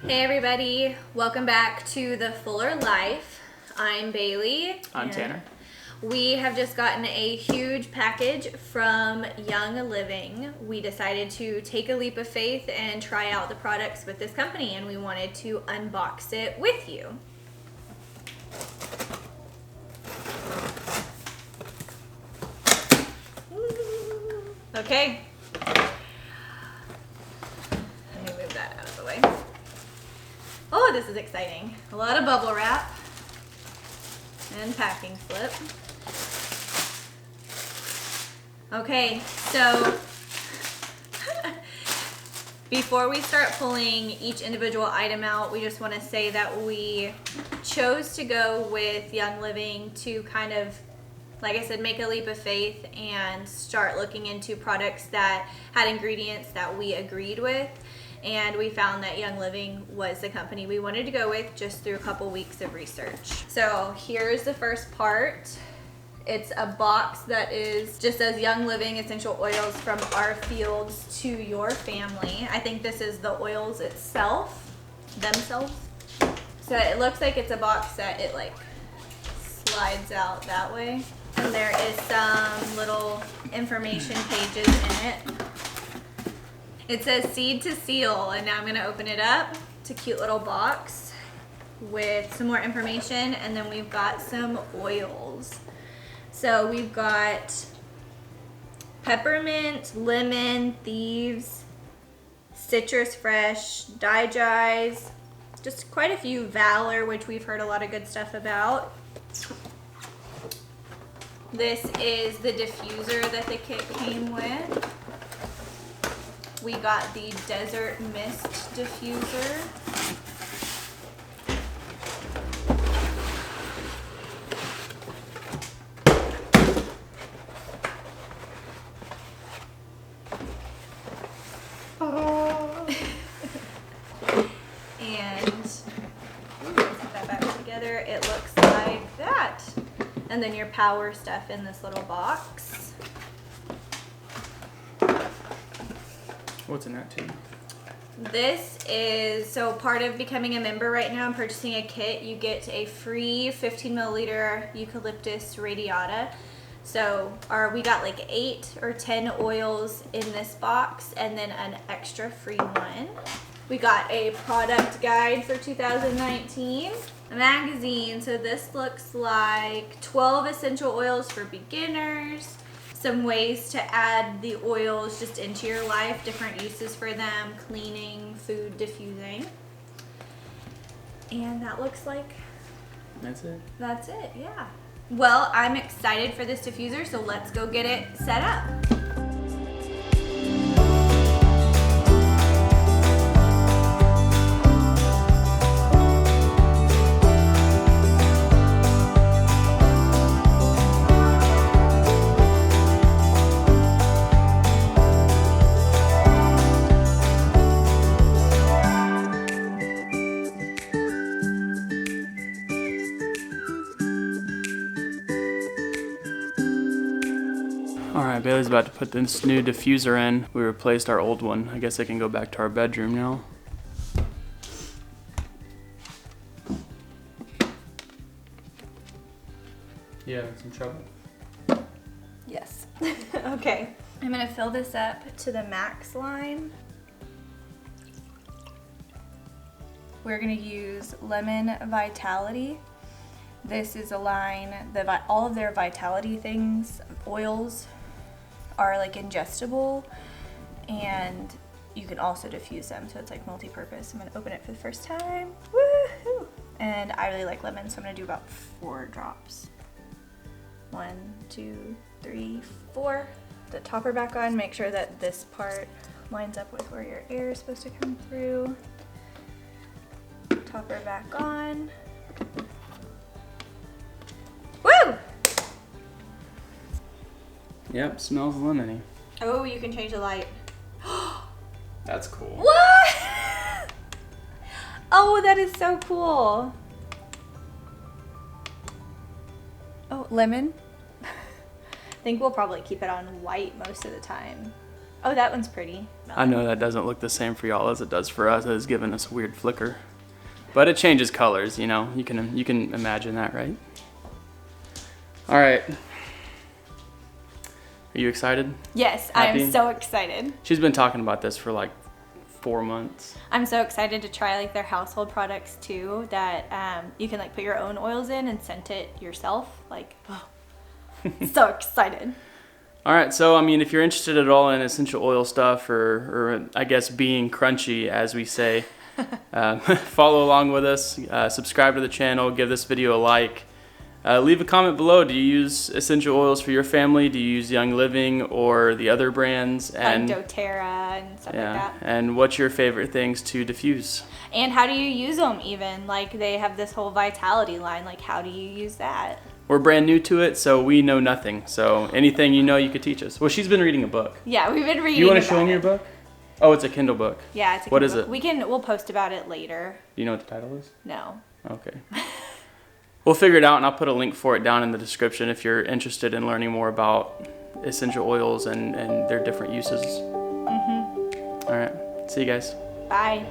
Hey everybody, welcome back to The Fuller Life. I'm Bailey. I'm Tanner. We have just gotten a huge package from Young Living. We decided to take a leap of faith and try out the products with this company, and we wanted to unbox it with you. Okay. Let me move that out of the way. Oh, this is exciting. A lot of bubble wrap and packing slip. Okay, so before we start pulling each individual item out, we just want to say that we chose to go with Young Living to kind of, like I said, make a leap of faith and start looking into products that had ingredients that we agreed with. And we found that Young Living was the company we wanted to go with just through a couple weeks of research. So here's the first part. It's a box that just says Young Living essential oils from our fields to your family. I think this is the oils themselves. So it looks like it's a box that it like slides out that way. And there is some little information pages in it. It says seed to seal, and now I'm gonna open it up. It's a cute little box with some more information, and then we've got some oils. So we've got peppermint, lemon, thieves, citrus fresh, digest, just quite a few, valor, which we've heard a lot of good stuff about. This is the diffuser that the kit came with. We got the Desert Mist diffuser. And let's put that back together. It looks like that. And then your power stuff in this little box. What's in that too? This is, so part of becoming a member right now and purchasing a kit, you get a free 15 milliliter eucalyptus radiata. So we got like 8 or 10 oils in this box and then an extra free one. We got a product guide for 2019, a magazine. So this looks like 12 essential oils for beginners, some ways to add the oils just into your life, different uses for them, cleaning, food diffusing. And that looks like That's it. That's it, yeah. Well, I'm excited for this diffuser, so let's go get it set up. Alright, Bailey's about to put this new diffuser in. We replaced our old one. I guess it can go back to our bedroom now. You having some trouble? Yes. Okay. I'm gonna fill this up to the max line. We're gonna use Lemon Vitality. This is a line, all of their Vitality things, oils, are like ingestible, and you can also diffuse them, so it's like multi-purpose. I'm gonna open it for the first time. Woohoo! And I really like lemon, so I'm gonna do about 4 drops. 1, 2, 3, 4. The topper back on, make sure that this part lines up with where your air is supposed to come through. Topper back on. Woo! Yep, smells lemony. Oh, you can change the light. That's cool. What? Oh, that is so cool. Oh, lemon. I think we'll probably keep it on white most of the time. Oh, that one's pretty. I know that doesn't look the same for y'all as it does for us. It's giving us a weird flicker. But it changes colors, you know. You can imagine that, right? All right. Are you excited? Yes, Happy? I'm so excited. She's been talking about this for like 4 months. I'm so excited to try like their household products too, that you can like put your own oils in and scent it yourself. Like, oh, so excited. All right, so I mean, if you're interested at all in essential oil stuff, or I guess being crunchy, as we say, follow along with us. Subscribe to the channel. Give this video a like. Leave a comment below. Do you use essential oils for your family? Do you use Young Living or the other brands? And Like doTERRA and stuff like that. And what's your favorite things to diffuse? And how do you use them even? Like they have this whole vitality line. Like how do you use that? We're brand new to it, so we know nothing. So anything you know, you could teach us. Well, she's been reading a book. Yeah, we've been reading. You want to show me your book? Oh, it's a Kindle book. Yeah, it's a What Kindle is book. it? We'll post about it later. Do you know what the title is? No. Okay. We'll figure it out, and I'll put a link for it down in the description if you're interested in learning more about essential oils and their different uses. All right. See you guys. Bye.